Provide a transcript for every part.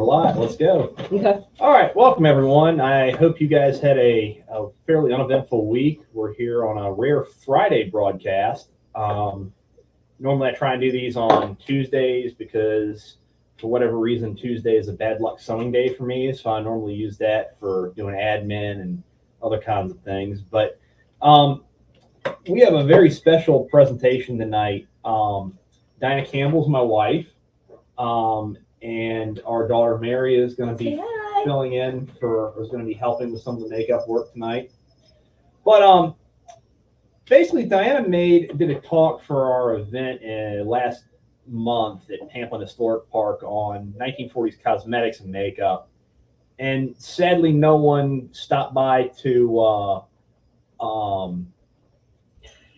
Live. Let's go. Okay. All right. Welcome, everyone. I hope you guys had a fairly uneventful week. We're here on a rare Friday broadcast. Normally, I try and do these on Tuesdays because, for whatever reason, Tuesday is a bad luck sewing day for me. So I normally use that for doing admin and other kinds of things. But we have a very special presentation tonight. Diana Campbell's my wife. And our daughter Mary is going to be filling in is going to be helping with some of the makeup work tonight. But basically, Diana did a talk for our event last month at Pamplin Historic Park on 1940s cosmetics and makeup. And sadly, no one stopped by to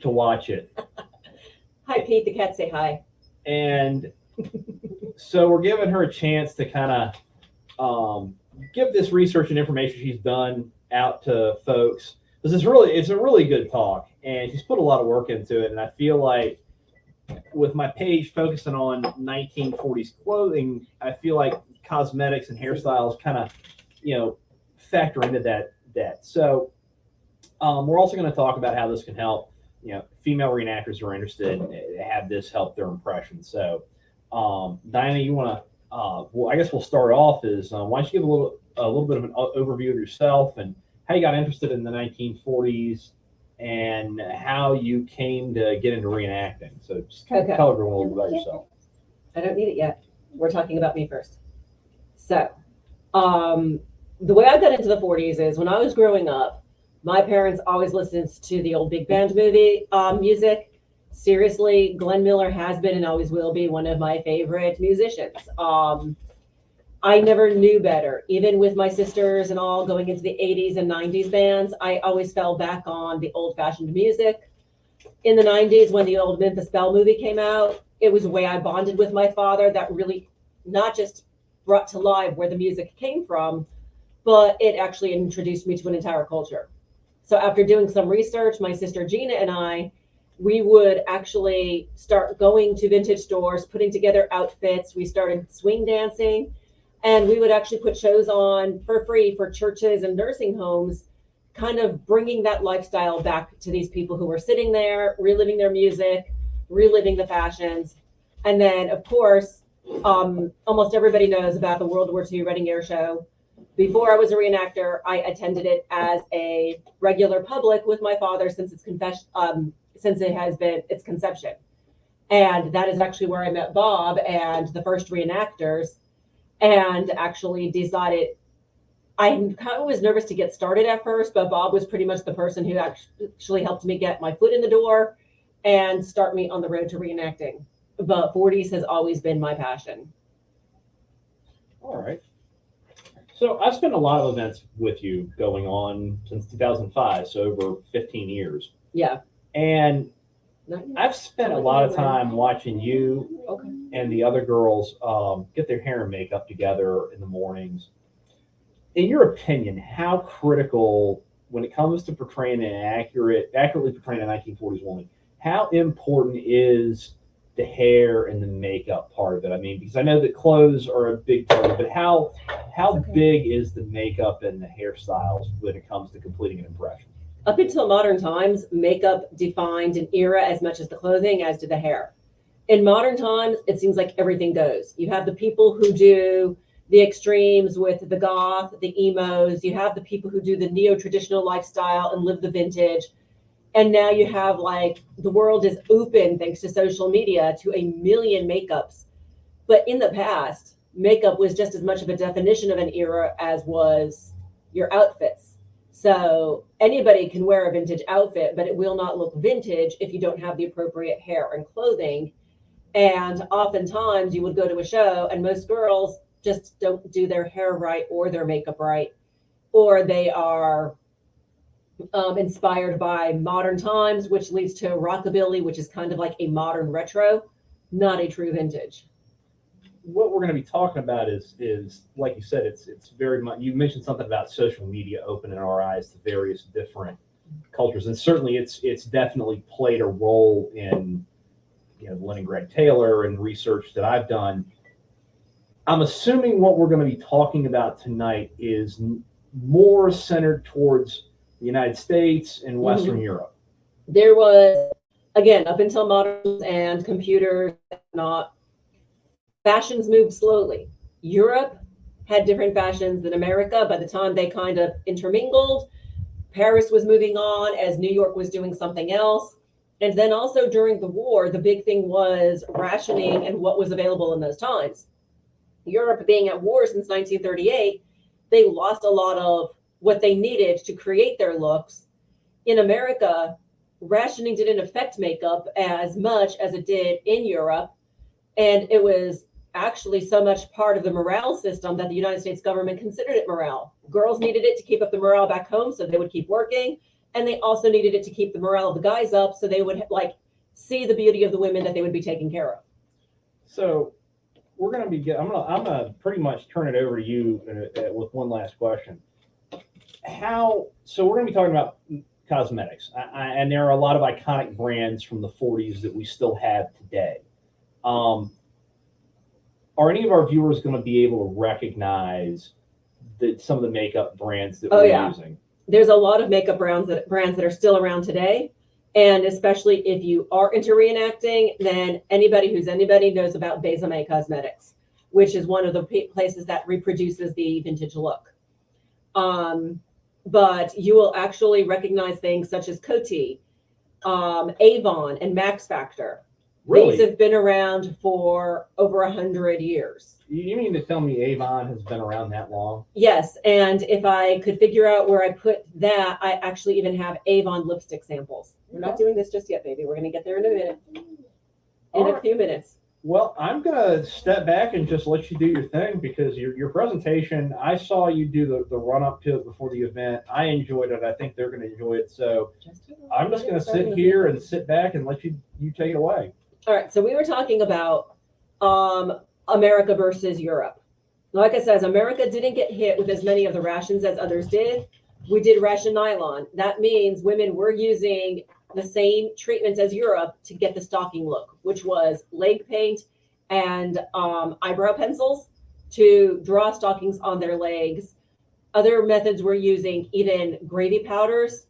watch it. Hi, Pete. The cat say hi. And so we're giving her a chance to kind of give this research and information she's done out to folks. This is it's a really good talk, and she's put a lot of work into it. And I feel like with my page focusing on 1940s clothing, I feel like cosmetics and hairstyles kind of, factor into that. So we're also going to talk about how this can help, female reenactors who are interested have this help their impression. So Diana, you want to? Well, I guess we'll start off. Why don't you give a little bit of an overview of yourself and how you got interested in the 1940s and how you came to get into reenacting. So just tell everyone a little bit about yourself. I don't need it yet. We're talking about me first. So, the way I got into the 40s is when I was growing up, my parents always listened to the old big band movie music. Seriously, Glenn Miller has been and always will be one of my favorite musicians. I never knew better. Even with my sisters and all going into the 80s and 90s bands, I always fell back on the old-fashioned music. In the 90s, when the old Memphis Belle movie came out, it was a way I bonded with my father that really not just brought to life where the music came from, but it actually introduced me to an entire culture. So after doing some research, my sister Gina and we would actually start going to vintage stores, putting together outfits. We started swing dancing, and we would actually put shows on for free for churches and nursing homes, kind of bringing that lifestyle back to these people who were sitting there, reliving their music, reliving the fashions. And then, of course, almost everybody knows about the World War II Reading Air Show. Before I was a reenactor, I attended it as a regular public with my father since it has been its conception. And that is actually where I met Bob and the first reenactors, and actually decided I kind of was nervous to get started at first, but Bob was pretty much the person who actually helped me get my foot in the door and start me on the road to reenacting. But 40s has always been my passion. All right. So I've spent a lot of events with you going on since 2005, so over 15 years. Yeah. And I've spent a lot of time watching you and the other girls get their hair and makeup together in the mornings. In your opinion, how critical, when it comes to portraying accurately portraying a 1940s woman, how important is the hair and the makeup part of it? I mean, because I know that clothes are a big part of it, but how big is the makeup and the hairstyles when it comes to completing an impression? Up until modern times, makeup defined an era as much as the clothing, as did the hair. In modern times, it seems like everything goes. You have the people who do the extremes with the goth, the emos. You have the people who do the neo-traditional lifestyle and live the vintage. And now you have the world is open thanks to social media to a million makeups. But in the past, makeup was just as much of a definition of an era as was your outfits. So anybody can wear a vintage outfit, but it will not look vintage if you don't have the appropriate hair and clothing. And oftentimes you would go to a show and most girls just don't do their hair right or their makeup right, or they are inspired by modern times, which leads to rockabilly, which is kind of like a modern retro, not a true vintage. What we're going to be talking about is like you said, it's very much, you mentioned something about social media opening our eyes to various different cultures, and certainly it's definitely played a role in Lynn and Greg Taylor and research that I've done. I'm assuming what we're going to be talking about tonight is more centered towards the United States and Western Europe. There was, again, up until modern and computers, not fashions moved slowly. Europe had different fashions than America. By the time they kind of intermingled, Paris was moving on as New York was doing something else. And then also during the war, the big thing was rationing and what was available in those times. Europe being at war since 1938, they lost a lot of what they needed to create their looks. In America, rationing didn't affect makeup as much as it did in Europe. And it was actually so much part of the morale system that the United States government considered it morale. Girls needed it to keep up the morale back home, so they would keep working. And they also needed it to keep the morale of the guys up, so they would like see the beauty of the women that they would be taking care of. So we're going to be, I'm going to pretty much turn it over to you with one last question. So we're going to be talking about cosmetics, and there are a lot of iconic brands from the 40s that we still have today. Are any of our viewers going to be able to recognize some of the makeup brands that we're using? There's a lot of makeup brands that are still around today. And especially if you are into reenacting, then anybody who's anybody knows about Besame Cosmetics, which is one of the places that reproduces the vintage look. But you will actually recognize things such as Coty, Avon, and Max Factor. Really? These have been around for over 100 years. You mean to tell me Avon has been around that long? Yes, and if I could figure out where I put that, I actually even have Avon lipstick samples. We're not doing this just yet, baby. We're going to get there in a minute. In a few minutes. Well, I'm going to step back and just let you do your thing, because your presentation, I saw you do the run-up to it before the event. I enjoyed it. I think they're going to enjoy it. So I'm just going to sit here and sit back and let you take it away. All right, so we were talking about America versus Europe. Like I said, America didn't get hit with as many of the rations as others did. We did ration nylon. That means women were using the same treatments as Europe to get the stocking look, which was leg paint and eyebrow pencils to draw stockings on their legs. Other methods were using even gravy powders.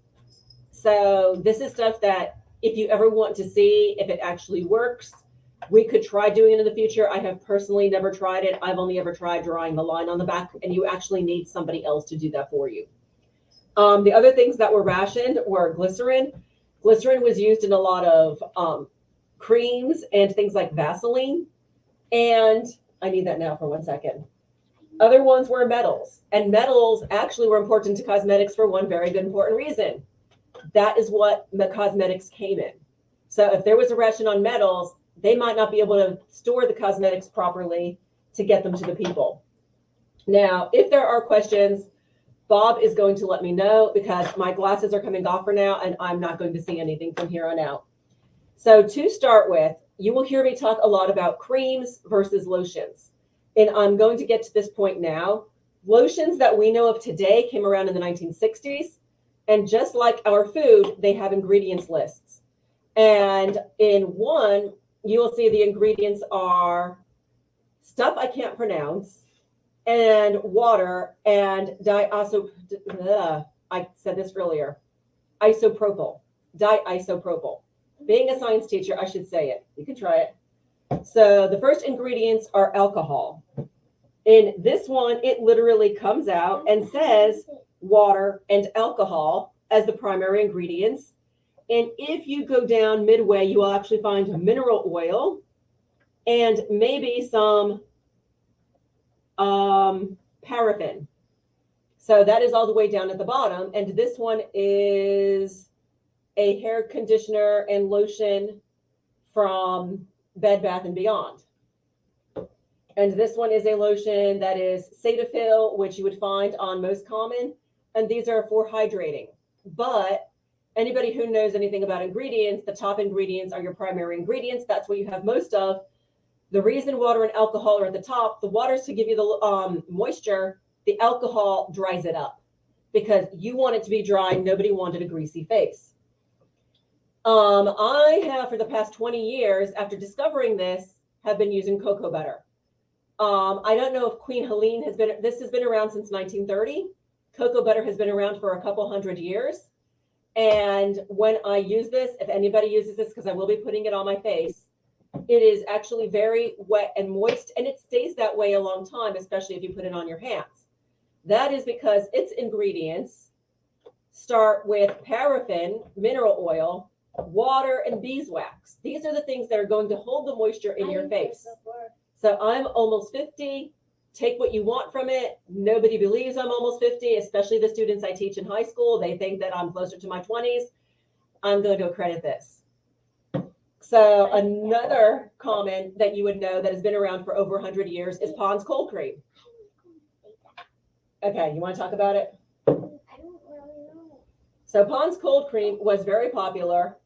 So this is stuff that if you ever want to see if it actually works, we could try doing it in the future. I have personally never tried it. I've only ever tried drawing the line on the back, and you actually need somebody else to do that for you. The other things that were rationed were glycerin. Glycerin was used in a lot of creams and things like Vaseline. And I need that now for 1 second. Other ones were metals. And metals actually were important to cosmetics for one very good important reason. That is what the cosmetics came in. So if there was a ration on metals, they might not be able to store the cosmetics properly to get them to the people. Now, if there are questions, Bob is going to let me know, because my glasses are coming off for now and I'm not going to see anything from here on out. So to start with, you will hear me talk a lot about creams versus lotions. And I'm going to get to this point now. Lotions that we know of today came around in the 1960s. And just like our food, they have ingredients lists. And in one, you will see the ingredients are stuff I can't pronounce, and water, and I said this earlier, isopropyl, diisopropyl. Being a science teacher, I should say it. You can try it. So the first ingredients are alcohol. In this one, it literally comes out and says water and alcohol as the primary ingredients. And if you go down midway, you will actually find mineral oil and maybe some paraffin. So that is all the way down at the bottom. And this one is a hair conditioner and lotion from Bed Bath & Beyond. And this one is a lotion that is Cetaphil, which you would find on Most Common. And these are for hydrating. But anybody who knows anything about ingredients, the top ingredients are your primary ingredients. That's what you have most of. The reason water and alcohol are at the top, the water is to give you the moisture. The alcohol dries it up because you want it to be dry. Nobody wanted a greasy face. I have, for the past 20 years, after discovering this, have been using cocoa butter. I don't know if Queen Helene this has been around since 1930. Cocoa butter has been around for a couple hundred years. And when I use this, if anybody uses this, because I will be putting it on my face, it is actually very wet and moist, and it stays that way a long time, especially if you put it on your hands. That is because its ingredients start with paraffin, mineral oil, water, and beeswax. These are the things that are going to hold the moisture in your face. So I'm almost 50. Take what you want from it. Nobody believes I'm almost 50, especially the students I teach in high school. They think that I'm closer to my 20s. I'm going to accredit this. So another common that you would know that has been around for over 100 years is Pond's cold cream. Okay, you want to talk about it? I don't really know. So Pond's cold cream was very popular.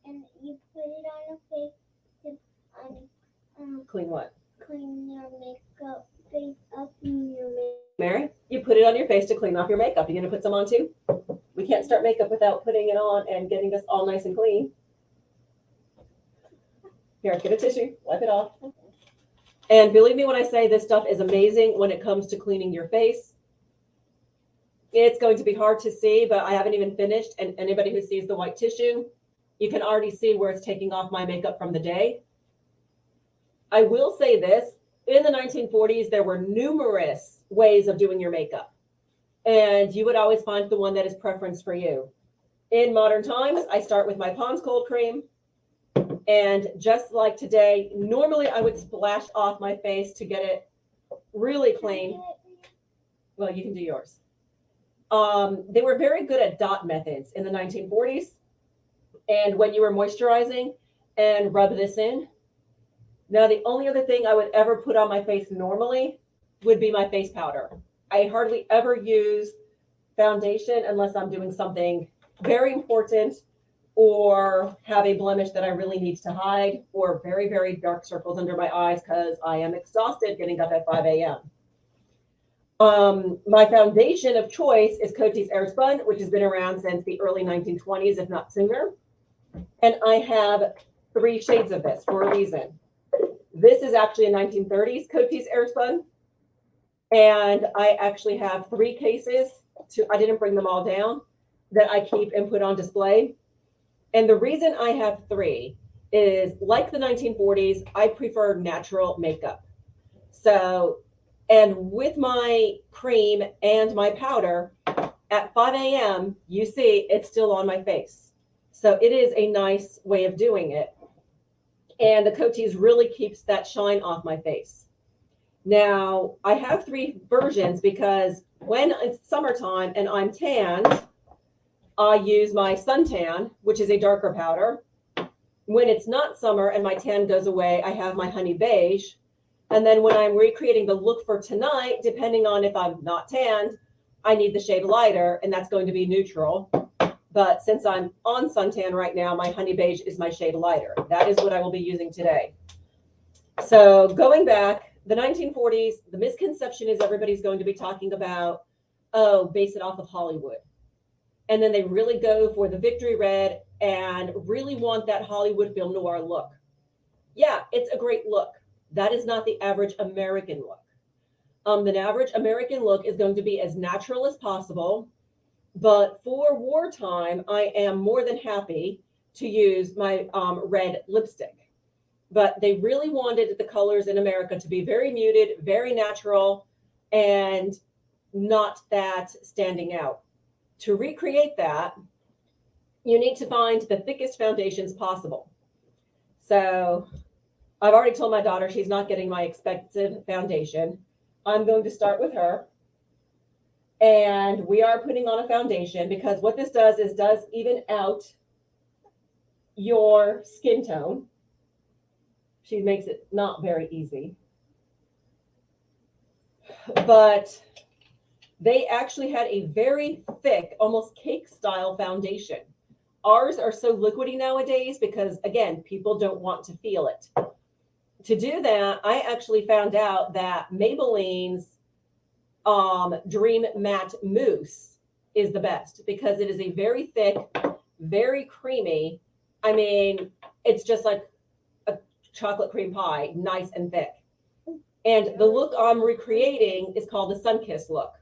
And you put it on your face to Clean what? clean your makeup, face up in your makeup. Mary, you put it on your face to clean off your makeup. You gonna put some on too? We can't start makeup without putting it on and getting this all nice and clean. Here, get a tissue, wipe it off. And believe me when I say this stuff is amazing when it comes to cleaning your face. It's going to be hard to see, but I haven't even finished. And anybody who sees the white tissue, you can already see where it's taking off my makeup from the day. I will say this, in the 1940s, there were numerous ways of doing your makeup, and you would always find the one that is preference for you. In modern times, I start with my Pond's cold cream, and just like today, normally I would splash off my face to get it really clean. Well, you can do yours. They were very good at dot methods in the 1940s, and when you were moisturizing and rub this in. Now, the only other thing I would ever put on my face normally would be my face powder. I hardly ever use foundation unless I'm doing something very important or have a blemish that I really need to hide, or very, very dark circles under my eyes because I am exhausted getting up at 5 a.m. My foundation of choice is Coty's Airspun, which has been around since the early 1920s, if not sooner. And I have 3 shades of this for a reason. This is actually a 1930s Coty's Airspun. And I actually have 3 cases, I didn't bring them all down, that I keep and put on display. And the reason I have 3 is, like the 1940s, I prefer natural makeup. So, and with my cream and my powder, at 5 a.m., you see it's still on my face. So it is a nice way of doing it. And the Coty's really keeps that shine off my face. Now, I have 3 versions because when it's summertime and I'm tanned, I use my suntan, which is a darker powder. When it's not summer and my tan goes away, I have my honey beige. And then when I'm recreating the look for tonight, depending on if I'm not tanned, I need the shade lighter, and that's going to be neutral. But since I'm on suntan right now, my honey beige is my shade lighter. That is what I will be using today. So going back, the 1940s, the misconception is everybody's going to be talking about, oh, base it off of Hollywood. And then they really go for the Victory Red and really want that Hollywood film noir look. Yeah, it's a great look. That is not the average American look. The average American look is going to be as natural as possible. But for wartime, I am more than happy to use my red lipstick. But they really wanted the colors in America to be very muted, very natural, and not that standing out. To recreate that, you need to find the thickest foundations possible. So I've already told my daughter she's not getting my expensive foundation. I'm going to start with her. And we are putting on a foundation because what this does is does even out your skin tone. She makes it not very easy. But they actually had a very thick, almost cake style foundation. Ours are so liquidy nowadays because, again, people don't want to feel it. To do that, I actually found out that Maybelline's Dream Matte Mousse is the best because it is a very thick, very creamy. I mean, it's just like a chocolate cream pie, nice and thick. And the look I'm recreating is called the sun-kissed look.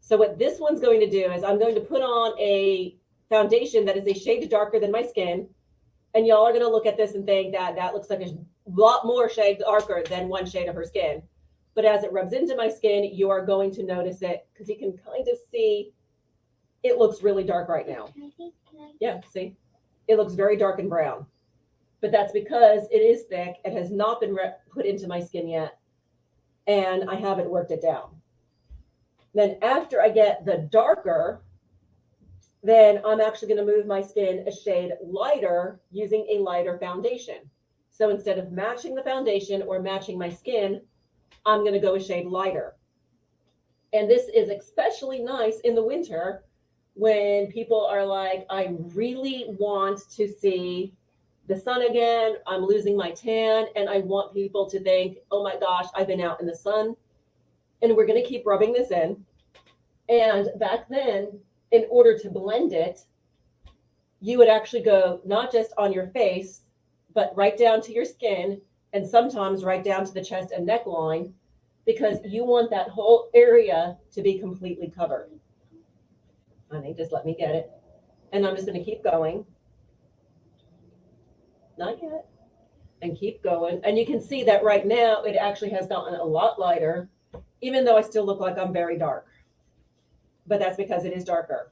So what this one's going to do is I'm going to put on a foundation that is a shade darker than my skin. And y'all are going to look at this and think that that looks like a lot more shade darker than one shade of her skin. But as it rubs into my skin, you are going to notice it because you can kind of see it looks really dark right now. Yeah, see? It looks very dark and brown. But that's because it is thick. It has not been put into my skin yet. And I haven't worked it down. Then after I get the darker, then I'm actually going to move my skin a shade lighter using a lighter foundation. So instead of matching the foundation or matching my skin, I'm going to go a shade lighter. And this is especially nice in the winter when people are like, I really want to see the sun again. I'm losing my tan. And I want people to think, oh my gosh, I've been out in the sun. And we're going to keep rubbing this in. And back then, in order to blend it, you would actually go not just on your face, but right down to your skin and sometimes right down to the chest and neckline, because you want that whole area to be completely covered. Honey, just let me get it. And I'm just going to keep going. Not yet. And keep going. And you can see that right now it actually has gotten a lot lighter, even though I still look like I'm very dark. But that's because it is darker.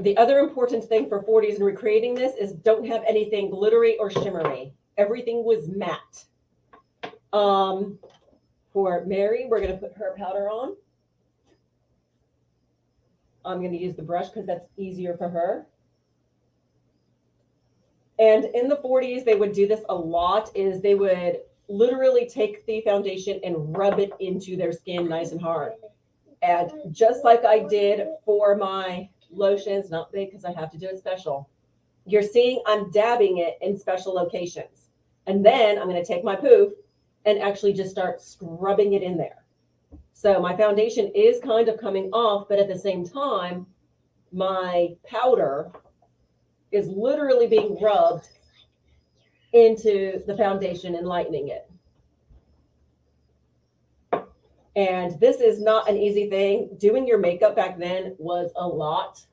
The other important thing for 40s and recreating this is don't have anything glittery or shimmery. Everything was matte. For Mary, we're going to put her powder on. I'm going to use the brush because that's easier for her. And in the 40s, they would do this a lot, is they would literally take the foundation and rub it into their skin nice and hard. And just like I did for my lotions, not big because I have to do it special. You're seeing I'm dabbing it in special locations. And then I'm going to take my poof and actually just start scrubbing it in there. So my foundation is kind of coming off, but at the same time, my powder is literally being rubbed into the foundation and lightening it. And this is not an easy thing. Doing your makeup back then was a lot.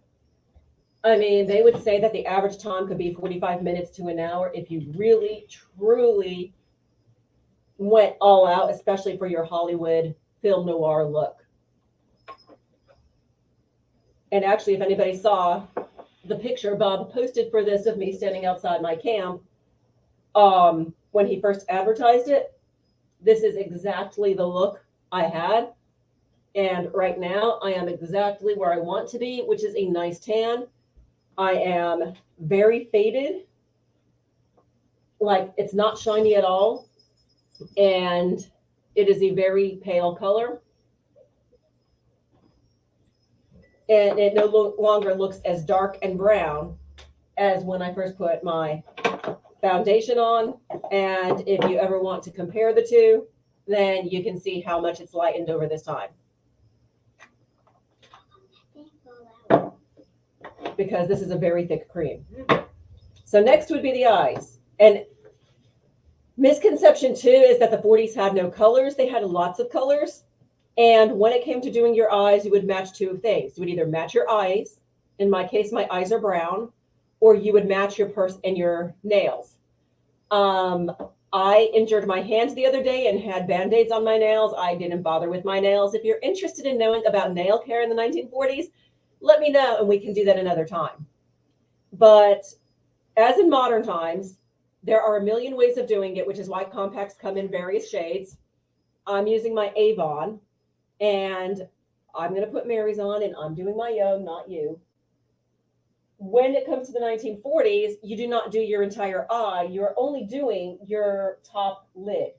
I mean, they would say that the average time could be 45 minutes to an hour if you really, truly went all out, especially for your Hollywood film noir look. And actually, if anybody saw the picture Bob posted for this of me standing outside my camp, when he first advertised it, this is exactly the look I had. And right now I am exactly where I want to be, which is a nice tan. I am very faded. Like, it's not shiny at all. And it is a very pale color. And it no longer looks as dark and brown as when I first put my foundation on. And if you ever want to compare the two, then you can see how much it's lightened over this time. Because this is a very thick cream. So next would be the eyes. And misconception too is that the 40s had no colors. They had lots of colors. And when it came to doing your eyes, you would match two things. You would either match your eyes. In my case, my eyes are brown. Or you would match your purse and your nails. I injured my hand the other day and had Band-Aids on my nails. I didn't bother with my nails. If you're interested in knowing about nail care in the 1940s, let me know and we can do that another time. But as in modern times, there are a million ways of doing it, which is why compacts come in various shades. I'm using my Avon, and I'm going to put Mary's on, and I'm doing my own, not you. When it comes to the 1940s, you do not do your entire eye. You're only doing your top lid.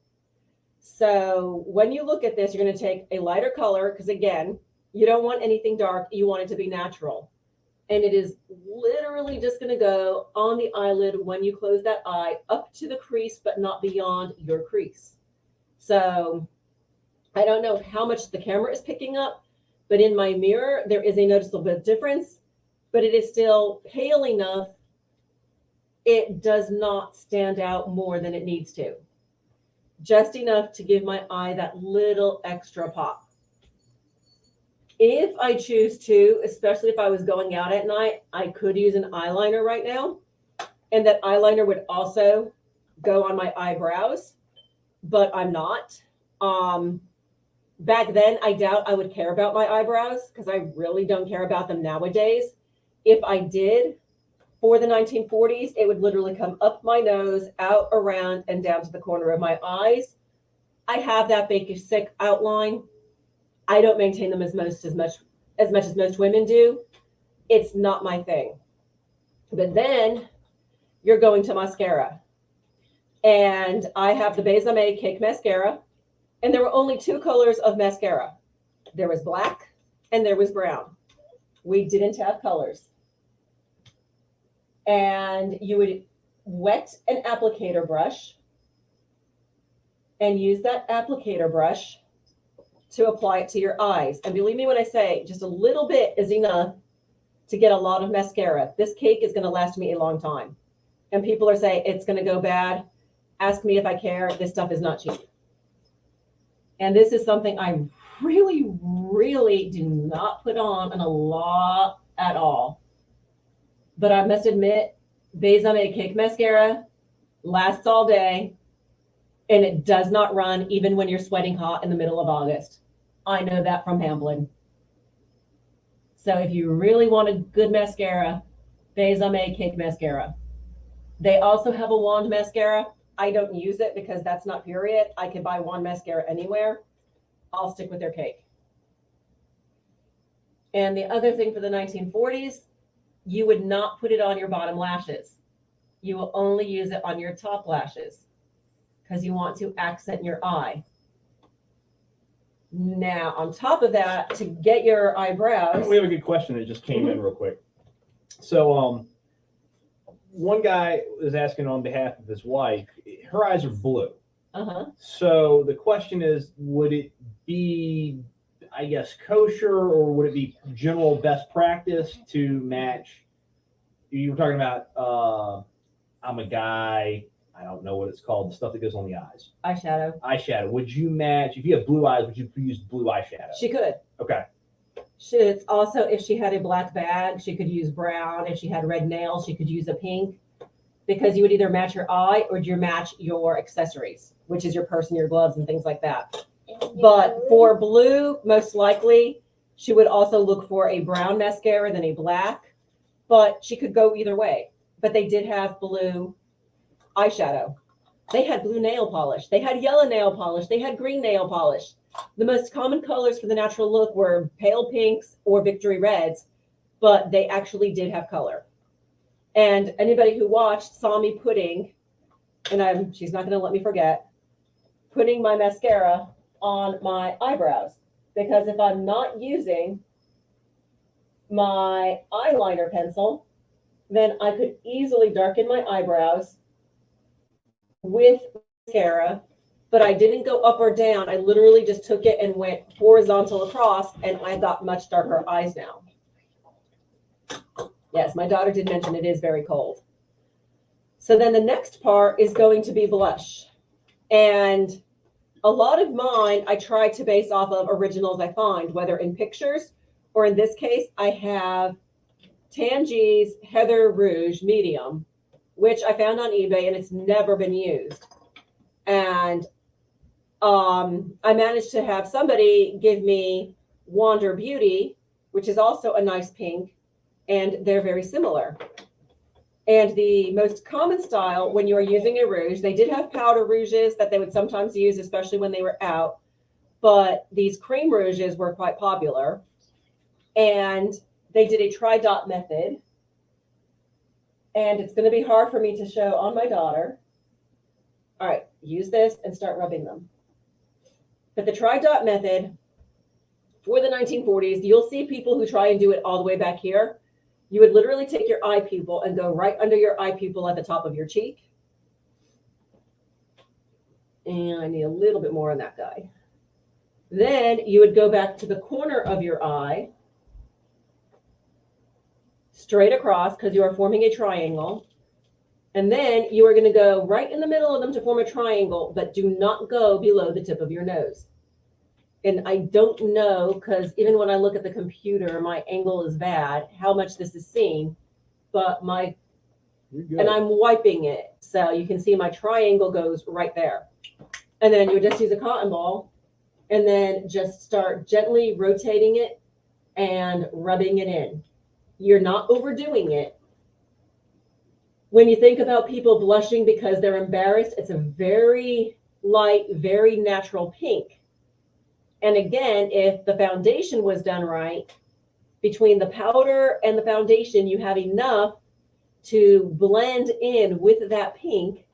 So when you look at this, you're going to take a lighter color because, again, you don't want anything dark. You want it to be natural. And it is literally just going to go on the eyelid when you close that eye up to the crease, but not beyond your crease. So I don't know how much the camera is picking up, but in my mirror, there is a noticeable difference. But it is still pale enough. It does not stand out more than it needs to. just enough to give my eye that little extra pop. If I choose to, especially if I was going out at night, I could use an eyeliner right now. And that eyeliner would also go on my eyebrows, but I'm not. Back then, I doubt I would care about my eyebrows because I really don't care about them nowadays. If I did, for the 1940s, it would literally come up my nose, out, around, and down to the corner of my eyes. I have that basic outline. I don't maintain them as much as most women do. It's not my thing. But then you're going to mascara. And I have the Besame Cake Mascara. And there were only two colors of mascara. There was black and there was brown. We didn't have colors. And you would wet an applicator brush and use that applicator brush to apply it to your eyes. And believe me when I say just a little bit is enough to get a lot of mascara. This cake is going to last me a long time. And people are saying it's going to go bad. Ask me if I care. This stuff is not cheap. And this is something I really, really do not put on a lot at all. But I must admit, Besame Cake Mascara lasts all day, and it does not run even when you're sweating hot in the middle of August. I know that from Hamblin. So if you really want a good mascara, Besame Cake Mascara. They also have a wand mascara. I don't use it because that's not period. I can buy wand mascara anywhere. I'll stick with their cake. And the other thing for the 1940s, you would not put it on your bottom lashes. You will only use it on your top lashes because you want to accent your eye. Now, on top of that, to get your eyebrows. We have a good question that just came in real quick. So, one guy was asking on behalf of his wife, her eyes are blue. Uh-huh. So the question is, would it be, I guess, kosher, or would it be general best practice to match? You were talking about, I'm a guy, I don't know what it's called, the stuff that goes on the eyes. Eyeshadow. Would you match, if you have blue eyes, would you use blue eyeshadow? She could. Okay. It's also, if she had a black bag, she could use brown. If she had red nails, she could use a pink, because you would either match your eye or you match your accessories, which is your purse and your gloves and things like that. But for blue, most likely, she would also look for a brown mascara than a black, but she could go either way. But they did have blue eyeshadow. They had blue nail polish. They had yellow nail polish. They had green nail polish. The most common colors for the natural look were pale pinks or victory reds, but they actually did have color. And anybody who watched saw me putting, and she's not going to let me forget, putting my mascara on my eyebrows. Because if I'm not using my eyeliner pencil, then I could easily darken my eyebrows with mascara. But I didn't go up or down. I literally just took it and went horizontal across, and I got much darker eyes now. Yes, my daughter did mention it is very cold. So then the next part is going to be blush. And a lot of mine I try to base off of originals I find, whether in pictures or in this case, I have Tangee's Heather Rouge Medium, which I found on eBay and it's never been used. And I managed to have somebody give me Wander Beauty, which is also a nice pink, and they're very similar. And the most common style when you are using a rouge, they did have powder rouges that they would sometimes use, especially when they were out, but these cream rouges were quite popular. And they did a tri-dot method. And it's going to be hard for me to show on my daughter. All right, use this and start rubbing them. But the tri-dot method for the 1940s, you'll see people who try and do it all the way back here. You would literally take your eye pupil and go right under your eye pupil at the top of your cheek. And I need a little bit more on that guy. Then you would go back to the corner of your eye, straight across, because you are forming a triangle. And then you are going to go right in the middle of them to form a triangle, but do not go below the tip of your nose. And I don't know, because even when I look at the computer, my angle is bad, how much this is seen, but and I'm wiping it. So you can see my triangle goes right there. And then you just use a cotton ball and then just start gently rotating it and rubbing it in. You're not overdoing it. When you think about people blushing because they're embarrassed, it's a very light, very natural pink. And again, if the foundation was done right, between the powder and the foundation, you have enough to blend in with that pink.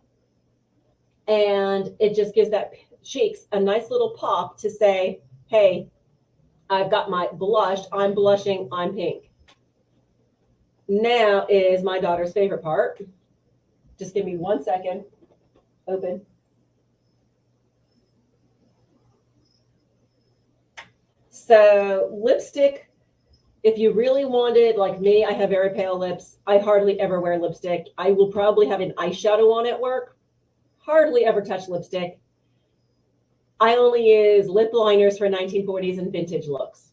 And it just gives that cheeks a nice little pop to say, hey, I've got my blush, I'm blushing, I'm pink. Now is my daughter's favorite part. Just give me 1 second. Open. So lipstick, if you really wanted, like me, I have very pale lips. I hardly ever wear lipstick. I will probably have an eyeshadow on at work. Hardly ever touch lipstick. I only use lip liners for 1940s and vintage looks.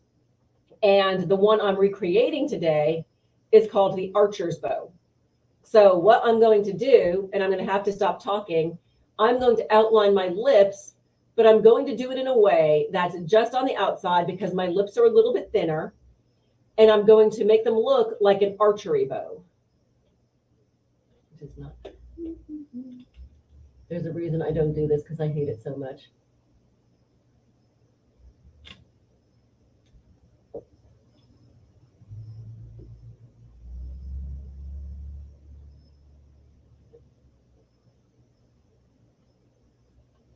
And the one I'm recreating today is called the Archer's Bow. So what I'm going to do, and I'm going to have to stop talking, I'm going to outline my lips, but I'm going to do it in a way that's just on the outside because my lips are a little bit thinner, and I'm going to make them look like an archery bow. Which is not. There's a reason I don't do this because I hate it so much.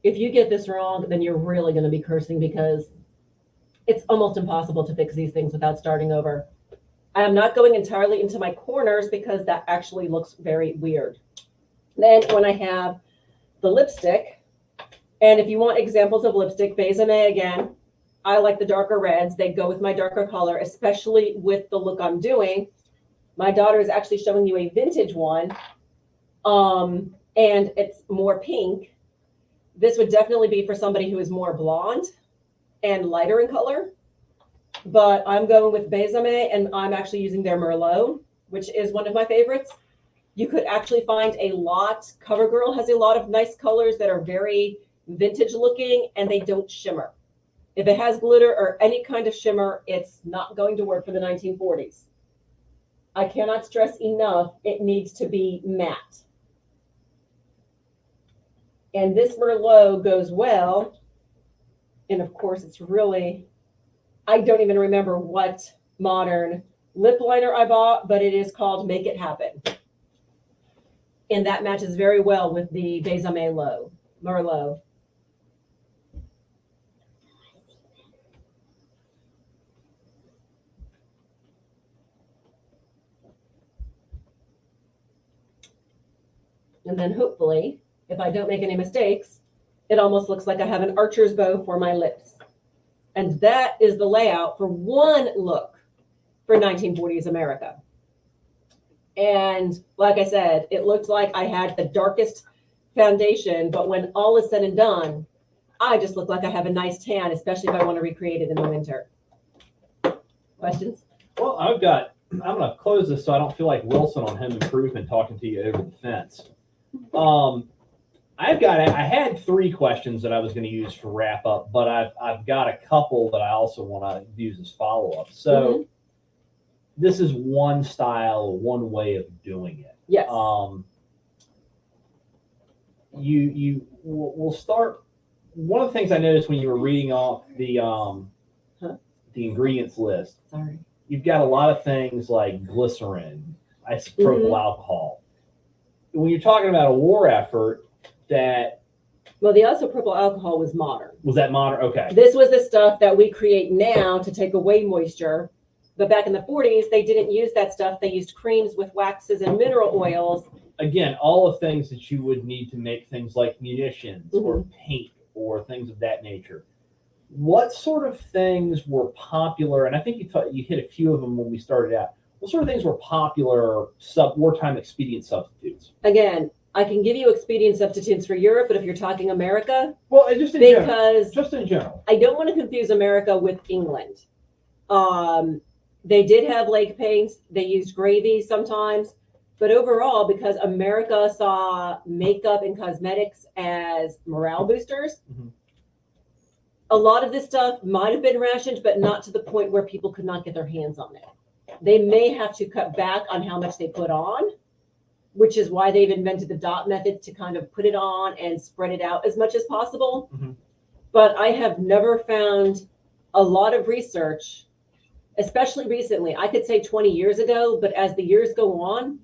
If you get this wrong, then you're really going to be cursing because it's almost impossible to fix these things without starting over. I am not going entirely into my corners because that actually looks very weird. Then when I have the lipstick, and if you want examples of lipstick, Besame again, I like the darker reds. They go with my darker color, especially with the look I'm doing. My daughter is actually showing you a vintage one, and it's more pink. This would definitely be for somebody who is more blonde and lighter in color. But I'm going with Besame, and I'm actually using their Merlot, which is one of my favorites. You could actually find a lot. CoverGirl has a lot of nice colors that are very vintage looking, and they don't shimmer. If it has glitter or any kind of shimmer, it's not going to work for the 1940s. I cannot stress enough, it needs to be matte. And this Merlot goes well. And of course, it's really, I don't even remember what modern lip liner I bought, but it is called Make It Happen. And that matches very well with the Besame Merlot. And then hopefully, if I don't make any mistakes, it almost looks like I have an archer's bow for my lips. And that is the layout for one look for 1940s America. And like I said, it looked like I had the darkest foundation, but when all is said and done, I just look like I have a nice tan, especially if I want to recreate it in the winter. Questions? Well, I'm going to close this so I don't feel like Wilson on Home Improvement talking to you over the fence. I had 3 questions that I was going to use for wrap up, but I've got a couple that I also want to use as follow up. So this is one style, one way of doing it. Yes. We'll start. One of the things I noticed when you were reading off the ingredients list, you've got a lot of things like glycerin, isopropyl alcohol. When you're talking about a war effort, the isopropyl alcohol was modern. Was that modern? Okay. This was the stuff that we create now to take away moisture. But back in the 40s, they didn't use that stuff. They used creams with waxes and mineral oils. Again, all the things that you would need to make things like munitions or paint or things of that nature. What sort of things were popular? And I think you hit a few of them when we started out. what sort of things were popular wartime expedient substitutes? Again, I can give you expedient substitutes for Europe, but if you're talking America, Well, just in general. because Just in general. I don't want to confuse America with England. They did have leg paints. They used gravy sometimes. But overall, because America saw makeup and cosmetics as morale boosters, Mhm. a lot of this stuff might have been rationed, but not to the point where people could not get their hands on it. They may have to cut back on how much they put on, which is why they've invented the dot method to kind of put it on and spread it out as much as possible. Mhm. But I have never found a lot of research, especially recently. I could say 20 years ago, but as the years go on,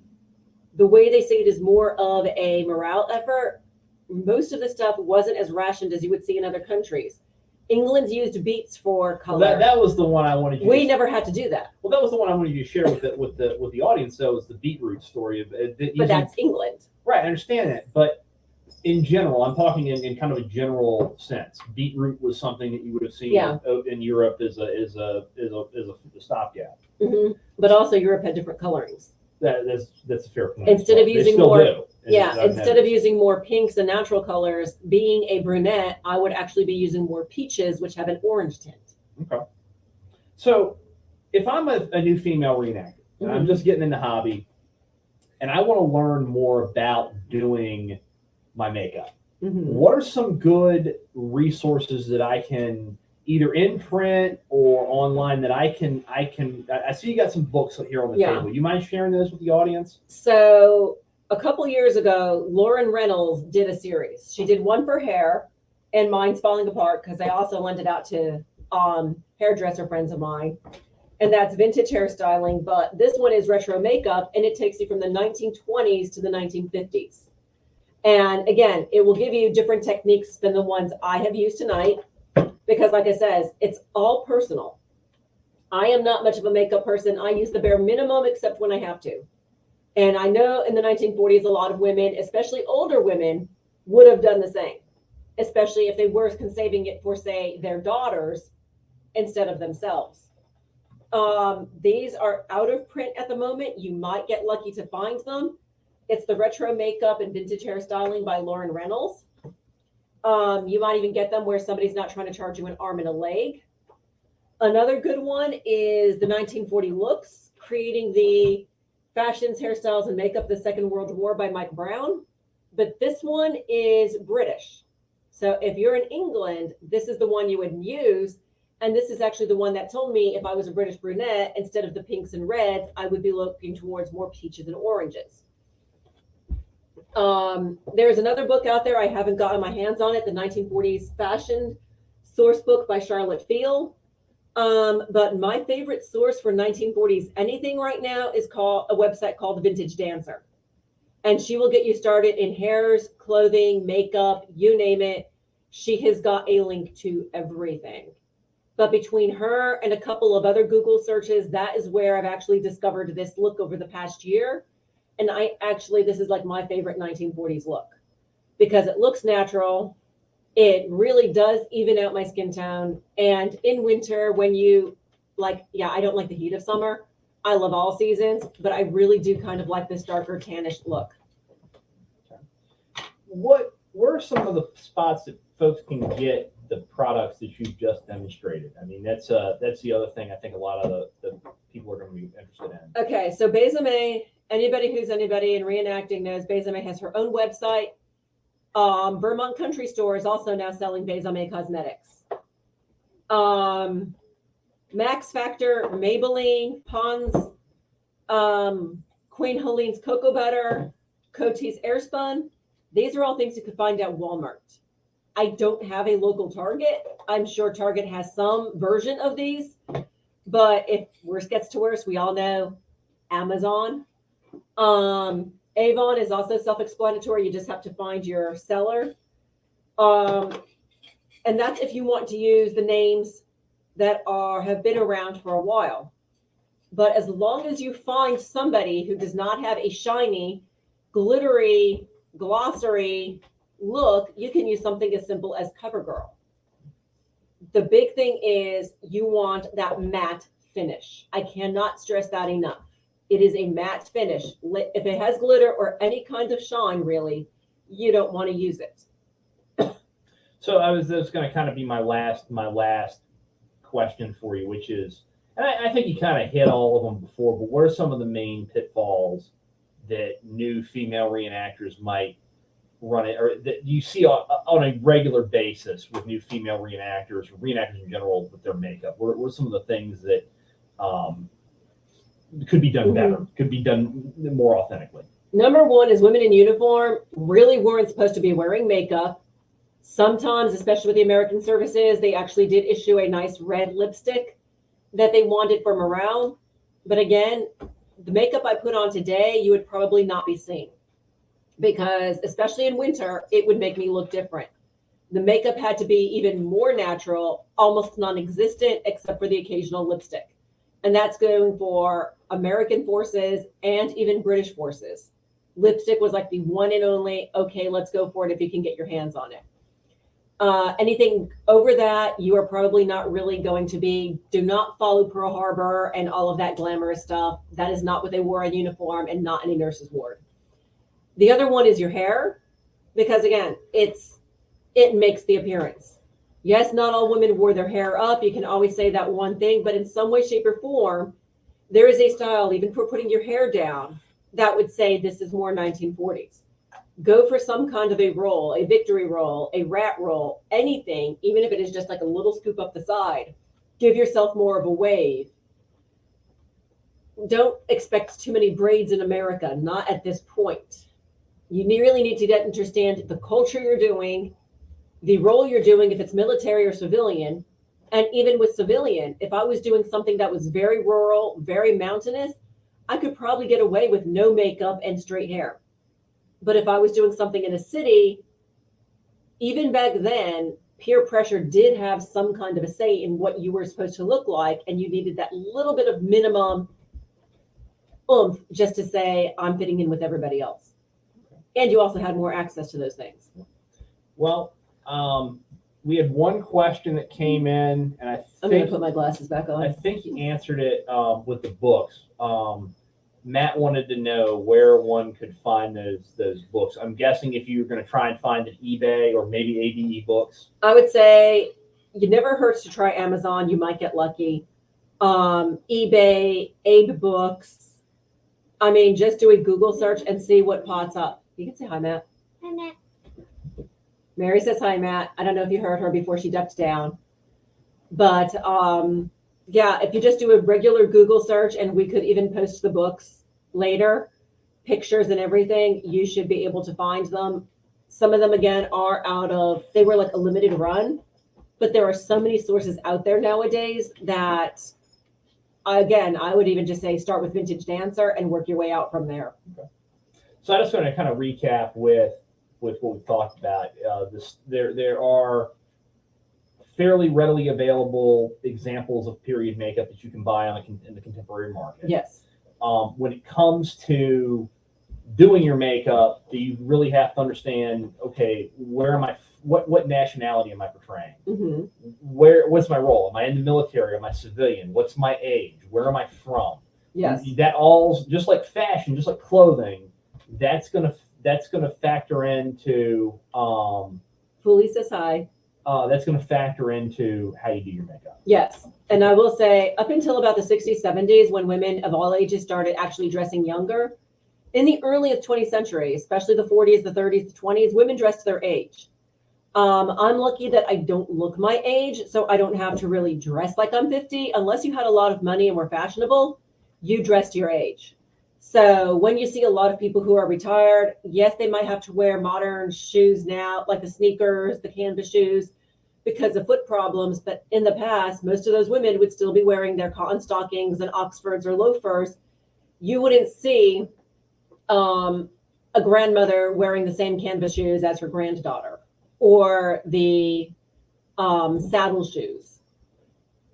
the way they say it is more of a morale effort. Most of the stuff wasn't as rationed as you would see in other countries. England's used beets for color. Well, that was the one I wanted you. We never had to do that. Well, that was the one I wanted you to share with the audience. Though, is the beetroot story of But that's England. right. I understand that, but in general, I'm talking in kind of a general sense. Beetroot was something that you would have seen in Europe as a stopgap. Mm-hmm. But also Europe had different colorings. That's a fair point. Instead of using more, instead of using more pinks and natural colors, being a brunette, I would actually be using more peaches, which have an orange tint. Okay. So, if I'm a new female reenactor, and I'm just getting in the hobby, and I want to learn more about doing my makeup, what are some good resources that I can either in print or online that I see you got some books here on the table. You mind sharing those with the audience? So a couple years ago, Lauren Reynolds did a series. She did one for hair, and mine's falling apart because I also lent it out to hairdresser friends of mine. And that's vintage hairstyling, but this one is retro makeup, and it takes you from the 1920s to the 1950s. And again, it will give you different techniques than the ones I have used tonight. Because like I said, it's all personal. I am not much of a makeup person. I use the bare minimum except when I have to. And I know in the 1940s, a lot of women, especially older women, would have done the same, especially if they were saving it for, say, their daughters instead of themselves. These are out of print at the moment. You might get lucky to find them. It's the Retro Makeup and Vintage Hairstyling by Lauren Reynolds. You might even get them where somebody's not trying to charge you an arm and a leg. Another good one is the 1940 Looks, Creating the Fashions, Hairstyles, and Makeup of the Second World War by Mike Brown. But this one is British. So if you're in England, this is the one you would use. And this is actually the one that told me if I was a British brunette, instead of the pinks and reds, I would be looking towards more peaches and oranges. There's another book out there. I haven't gotten my hands on it. The 1940s Fashion Source Book by Charlotte Field. But my favorite source for 1940s anything right now is called a website called Vintage Dancer. And she will get you started in hairs, clothing, makeup, you name it. She has got a link to everything. But between her and a couple of other Google searches, that is where I've actually discovered this look over the past year. And this is like my favorite 1940s look because it looks natural. It really does even out my skin tone. And in winter, when you I don't like the heat of summer. I love all seasons, but I really do kind of like this darker tannish look. What were some of the spots that folks can get the products that you've just demonstrated? I mean, that's the other thing I think a lot of the people are going to be interested in. Okay, so Besame, anybody who's anybody in reenacting knows Besame has her own website. Vermont Country Store is also now selling Besame cosmetics. Max Factor, Maybelline, Pond's, Queen Helene's Cocoa Butter, Coty's Airspun. These are all things you could find at Walmart. I don't have a local Target. I'm sure Target has some version of these. But if worse gets to worse, we all know Amazon. Avon is also self-explanatory. You just have to find your seller. And that's if you want to use the names that have been around for a while. But as long as you find somebody who does not have a shiny, glittery, glossary look, you can use something as simple as CoverGirl. The big thing is you want that matte finish. I cannot stress that enough. It is a matte finish. If it has glitter or any kind of shine, really, you don't want to use it. So that's going to kind of be my last question for you, which is, and I think you kind of hit all of them before, but what are some of the main pitfalls that new female reenactors might run it, or that you see on a regular basis with new female reenactors, or reenactors in general, with their makeup? What are some of the things that could be done better, could be done more authentically? Number one is women in uniform really weren't supposed to be wearing makeup. Sometimes, especially with the American services, they actually did issue a nice red lipstick that they wanted for morale. But again, the makeup I put on today, you would probably not be seeing, because especially in winter, it would make me look different. The makeup had to be even more natural, almost non-existent, except for the occasional lipstick. And that's going for American forces and even British forces. Lipstick was like the one and only, okay, let's go for it if you can get your hands on it. Anything over that, you are probably not really going to be. Do not follow Pearl Harbor and all of that glamorous stuff. That is not what they wore in uniform and not any nurse's ward. The other one is your hair, because again, it makes the appearance. Yes, not all women wore their hair up. You can always say that one thing, but in some way, shape, or form, there is a style, even for putting your hair down, that would say this is more 1940s. Go for some kind of a roll, a victory roll, a rat roll, anything, even if it is just like a little scoop up the side. Give yourself more of a wave. Don't expect too many braids in America, not at this point. You really need to understand the culture you're doing, the role you're doing, if it's military or civilian. And even with civilian, if I was doing something that was very rural, very mountainous, I could probably get away with no makeup and straight hair. But if I was doing something in a city, even back then, peer pressure did have some kind of a say in what you were supposed to look like. And you needed that little bit of minimum oomph just to say, I'm fitting in with everybody else. And you also had more access to those things. Well, we had one question that came in, and I'm going to put my glasses back on. I think you answered it with the books. Matt wanted to know where one could find those books. I'm guessing if you're going to try and find an eBay or maybe ABE Books. I would say it never hurts to try Amazon. You might get lucky. eBay, ABE Books. I mean, just do a Google search and see what pops up. You can say hi, Matt. Hi, Matt. Mary says hi, Matt. I don't know if you heard her before she ducked down. But yeah, if you just do a regular Google search, and we could even post the books later, pictures and everything, you should be able to find them. Some of them, again, they were like a limited run, but there are so many sources out there nowadays that, again, I would even just say start with Vintage Dancer and work your way out from there. Okay. So I just want to kind of recap with what we've talked about. There are fairly readily available examples of period makeup that you can buy in the contemporary market. Yes. When it comes to doing your makeup, do you really have to understand, okay, where am I? What nationality am I portraying? Mm-hmm. What's my role? Am I in the military? Am I civilian? What's my age? Where am I from? Yes. That all, just like fashion, just like clothing, that's gonna factor into. Fully says hi. That's going to factor into how you do your makeup. Yes. And I will say, up until about the 60s, 70s, when women of all ages started actually dressing younger, in the earliest 20th century, especially the 40s, the 30s, the 20s, women dressed their age. I'm lucky that I don't look my age, so I don't have to really dress like I'm 50. Unless you had a lot of money and were fashionable, you dressed your age. So when you see a lot of people who are retired, yes, they might have to wear modern shoes now, like the sneakers, the canvas shoes, because of foot problems. But in the past, most of those women would still be wearing their cotton stockings and Oxfords or loafers. You wouldn't see a grandmother wearing the same canvas shoes as her granddaughter, or the saddle shoes.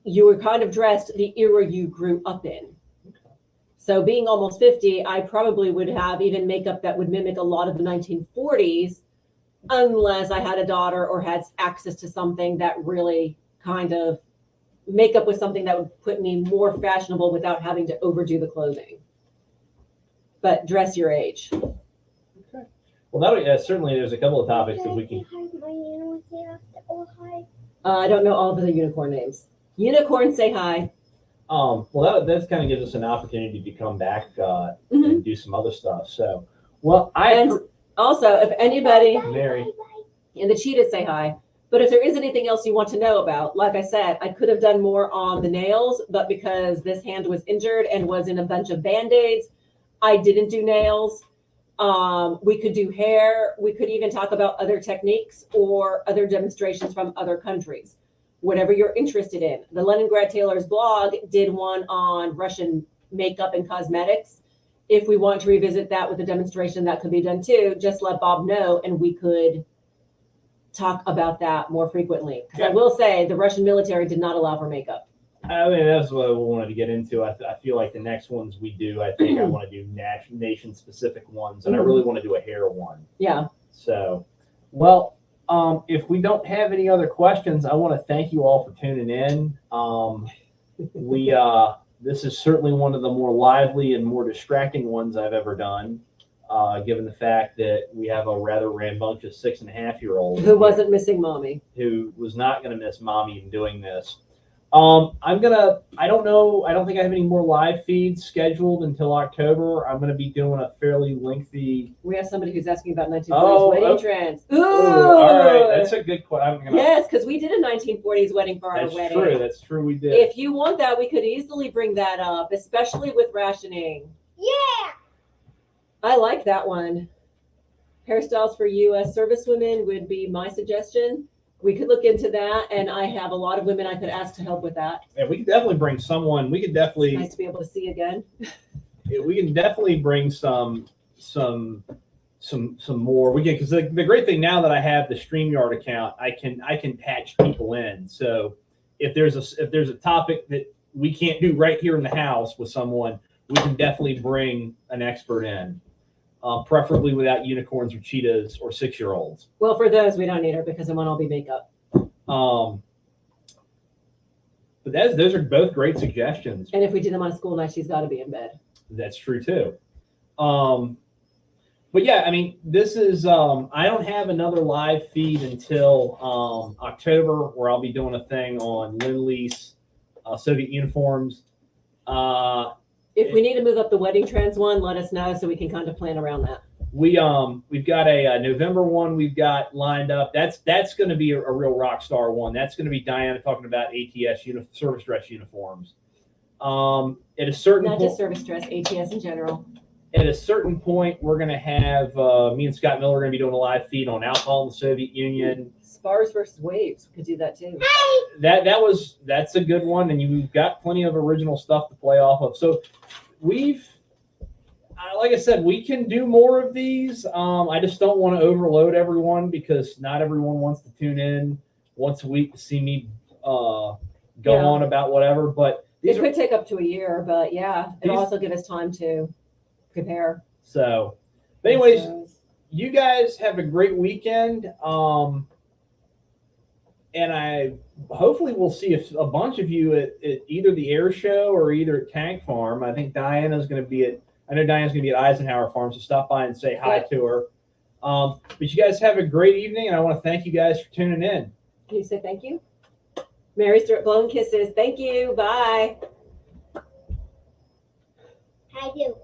You were kind of dressed the era you grew up in. So being almost 50, I probably would have even makeup that would mimic a lot of the 1940s, unless I had a daughter or had access to something that really kind of makeup was something that would put me more fashionable without having to overdo the clothing. but dress your age. Well, that certainly there's a couple of topics that we can. I don't know all of the unicorn names. Unicorn, say hi. Well, that kind of gives us an opportunity to come back Mhm. and do some other stuff. So, well, And also, if anybody Mary. and the cheetahs say hi. But if there is anything else you want to know about, like I said, I could have done more on the nails, but because this hand was injured and was in a bunch of Band-Aids, I didn't do nails. We could do hair. We could even talk about other techniques or other demonstrations from other countries, whatever you're interested in. The Leningrad Tailor's blog did one on Russian makeup and cosmetics. If we want to revisit that with a demonstration, that could be done too. Just let Bob know and we could talk about that more frequently. Because I will say the Russian military did not allow for makeup. I mean, that's what I wanted to get into. I feel like the next ones we do, I think I want to do nation-specific ones, and I really want to do a hair one. Yeah. So, well, if we don't have any other questions, I want to thank you all for tuning in. This is certainly one of the more lively and more distracting ones I've ever done, given the fact that we have a rather rambunctious 6.5-year-old Who wasn't missing mommy. who was not going to miss mommy in doing this. I don't know. I don't think I have any more live feeds scheduled until October. I'm going to be doing a fairly lengthy. We have somebody who's asking about 1940s Oh, wedding okay. trends. Ooh, all right, that's a good question. Yes, because we did a 1940s wedding for our That's wedding. true. That's true. We did. If you want that, we could easily bring that up, especially with rationing. Yeah. I like that one. Hairstyles for U.S. servicewomen would be my suggestion. We could look into that, and I have a lot of women I could ask to help with that. Yeah, we could definitely bring someone. We could definitely. It's nice to be able to see again. We can definitely bring some more. We can, because the great thing now that I have the StreamYard account, I can patch people in. So if there's a topic that we can't do right here in the house with someone, we can definitely bring an expert in. Preferably without unicorns or cheetahs or 6-year-olds. Well, for those, we don't need her because it won't all be makeup. But those are both great suggestions. And if we do them on a school night, she's got to be in bed. That's true too. But yeah, I mean, this is I don't have another live feed until October, where I'll be doing a thing on Lend-Lease Soviet uniforms. If we need to move up the wedding trends one, let us know so we can kind of plan around that. We've got a November one we've got lined up. That's going to be a real rock star one. That's going to be Diana talking about ATS service dress uniforms. At a certain Not just service dress, ATS in general. At a certain point, we're going to have me and Scott Miller are going to be doing a live feed on alcohol in the Soviet Union. Spars versus waves. We could do that too. That's a good one, and you've got plenty of original stuff to play off of. So like I said, we can do more of these. I just don't want to overload everyone because not everyone wants to tune in once a week to see me go on about whatever. But it could take up to a year, but yeah, it'll also give us time to prepare. So, but anyways, you guys have a great weekend. And I hopefully we'll see a bunch of you at either the air show or either at Tank Farm. I think Diana's going to be at Eisenhower Farm, so stop by and say hi to her. But you guys have a great evening, and I want to thank you guys for tuning in. Can you say thank you? Mary's blowing kisses. Thank you. Bye. I do.